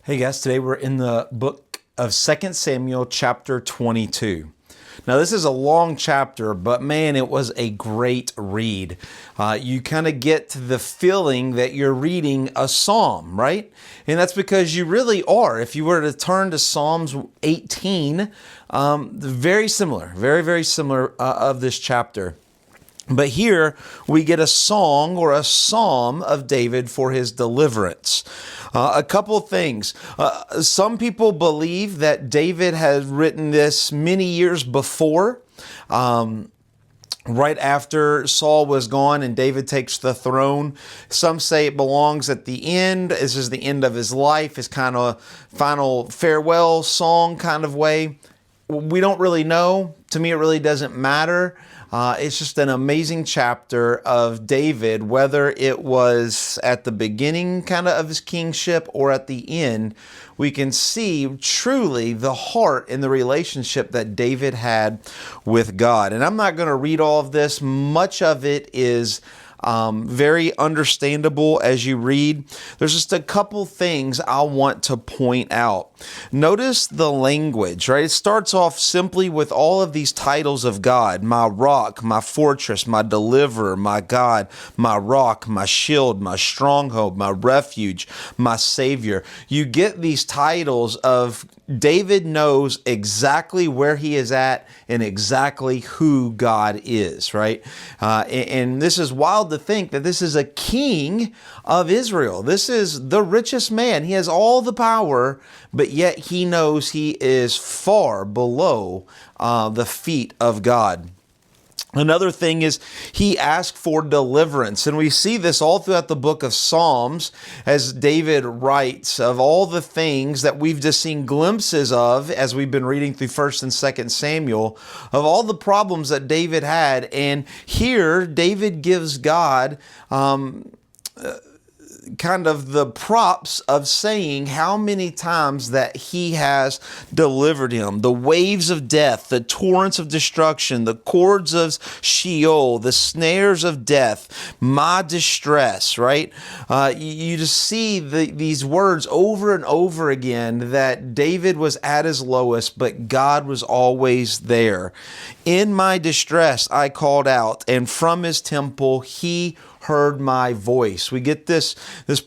Hey guys, today we're in the book of 2 Samuel chapter 22. Now this is a long chapter, but man, it was a great read. You kind of get the feeling that you're reading a psalm, right? And that's because you really are. If you were to turn to Psalms 18, very similar, very similar of this chapter. But here we get a song or a psalm of David for his deliverance. A couple of things. Some people believe that David had written this many years before, right after Saul was gone and David takes the throne. Some say it belongs at the end. This is the end of his life, his kind of final farewell song kind of way. We don't really know. To me, it really doesn't matter. It's just an amazing chapter of David, whether it was at the beginning kind of his kingship or at the end. We can see truly the heart and the relationship that David had with God. And I'm not going to read all of this. Much of it is very understandable as you read. There's just a couple things I want to point out. Notice the language, right? It starts off simply with all of these titles of God: my rock, my fortress, my deliverer, my God, my rock, my shield, my stronghold, my refuge, my savior. You get these titles of David knows exactly where he is at and exactly who God is, right? And this is wild to think that this is a king of Israel. This is the richest man. He has all the power, but yet he knows he is far below the feet of God. Another thing is he asked for deliverance. And we see this all throughout the book of Psalms as David writes of all the things that we've just seen glimpses of as we've been reading through 1st and 2nd Samuel, of all the problems that David had. And here David gives God kind of the props of saying how many times that he has delivered him. The waves of death, the torrents of destruction, the cords of Sheol, the snares of death, my distress, right? You just see these words over and over again that David was at his lowest, but God was always there. In my distress, I called out, and from his temple, he heard my voice. We get this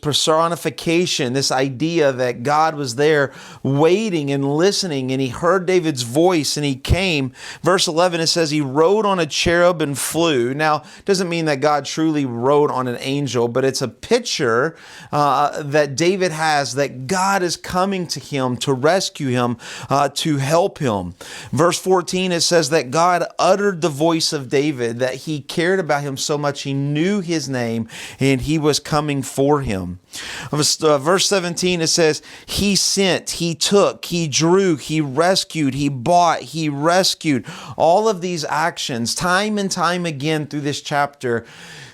personification, this idea that God was there waiting and listening, and he heard David's voice and he came. Verse 11, it says he rode on a cherub and flew. Now, it doesn't mean that God truly rode on an angel, but it's a picture that David has that God is coming to him to rescue him, to help him. Verse 14, it says that God uttered the voice of David, that he cared about him so much he knew his name and he was coming for him. Verse 17, it says he sent, he took, he drew, he rescued, he bought, he rescued. All of these actions time and time again through this chapter,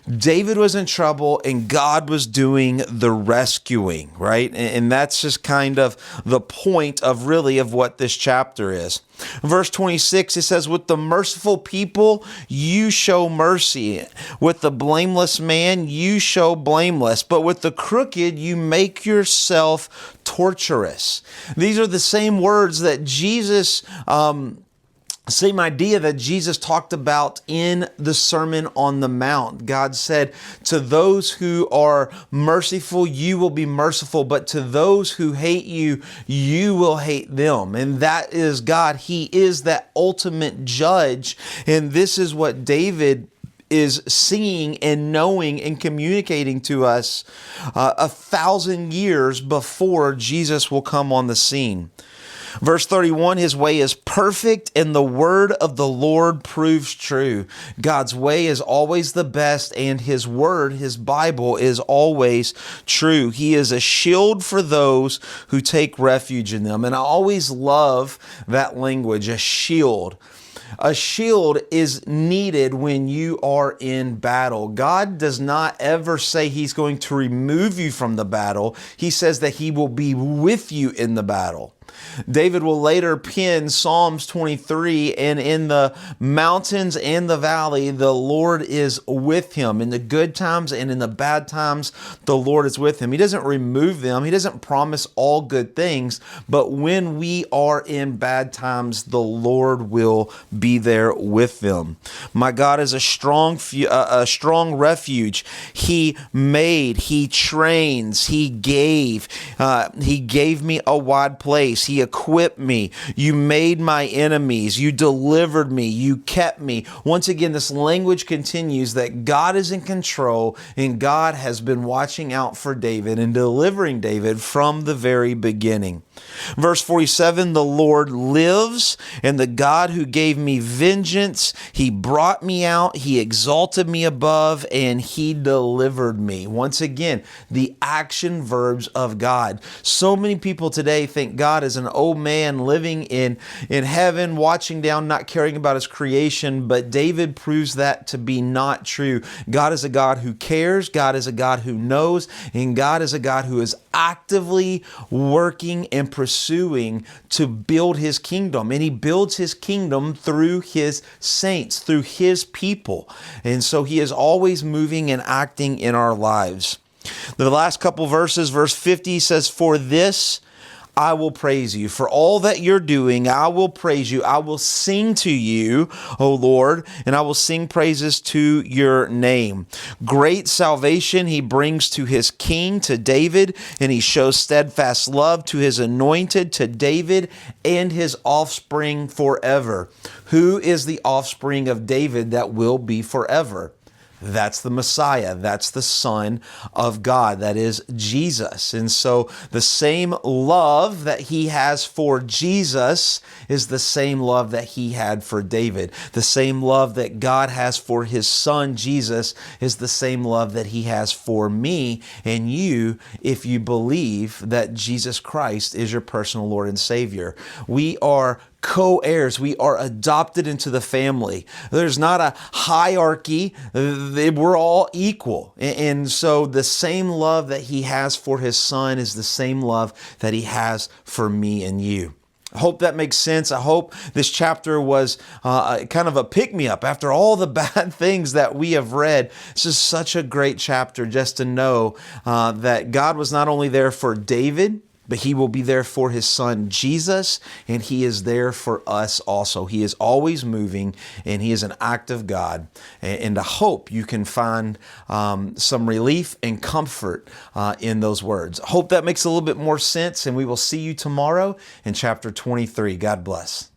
David was in trouble and God was doing the rescuing, right? And that's just kind of the point of really of what this chapter is. Verse 26, it says, with the merciful people, you show mercy. With the blameless man, you show blameless. But with the crooked, you make yourself torturous. These are the same words that Jesus same idea that Jesus talked about in the Sermon on the Mount. God said, to those who are merciful, you will be merciful, but to those who hate you, you will hate them. And that is God. He is that ultimate judge. And this is what David is seeing and knowing and communicating to us 1,000 years before Jesus will come on the scene. Verse 31, his way is perfect and the word of the Lord proves true. God's way is always the best and his word, his Bible, is always true. He is a shield for those who take refuge in them. And I always love that language, a shield. A shield is needed when you are in battle. God does not ever say he's going to remove you from the battle. He says that he will be with you in the battle. David will later pen Psalms 23, and in the mountains and the valley, the Lord is with him. In the good times and in the bad times, the Lord is with him. He doesn't remove them. He doesn't promise all good things, but when we are in bad times, the Lord will be there with them. My God is a strong refuge. He made, He trains, He gave me a wide place. He equipped me. You made my enemies. You delivered me. You kept me. Once again, this language continues that God is in control and God has been watching out for David and delivering David from the very beginning. Verse 47, the Lord lives, and the God who gave me vengeance, He brought me out, He exalted me above, and He delivered me. Once again, the action verbs of God. So many people today think God is an old man living in heaven, watching down, not caring about His creation, but David proves that to be not true. God is a God who cares, God is a God who knows, and God is a God who is actively working and pursuing to build His kingdom. And He builds His kingdom through His saints, through His people. And so He is always moving and acting in our lives. The last couple verses, verse 50 says, "For this I will praise you. For all that you're doing, I will praise you. I will sing to you, O Lord, and I will sing praises to your name." Great salvation He brings to His king, to David, and He shows steadfast love to His anointed, to David and his offspring forever. Who is the offspring of David that will be forever? That's the Messiah. That's the Son of God. That is Jesus. And so the same love that He has for Jesus is the same love that He had for David. The same love that God has for His Son, Jesus, is the same love that He has for me and you if you believe that Jesus Christ is your personal Lord and Savior. We are co-heirs. We are adopted into the family. There's not a hierarchy. We're all equal. And so the same love that He has for His Son is the same love that He has for me and you. I hope that makes sense. I hope this chapter was kind of a pick-me-up after all the bad things that we have read. This is such a great chapter just to know that God was not only there for David, but He will be there for His Son, Jesus, and He is there for us also. He is always moving, and He is an active God. And I hope you can find some relief and comfort in those words. I hope that makes a little bit more sense, and we will see you tomorrow in chapter 23. God bless.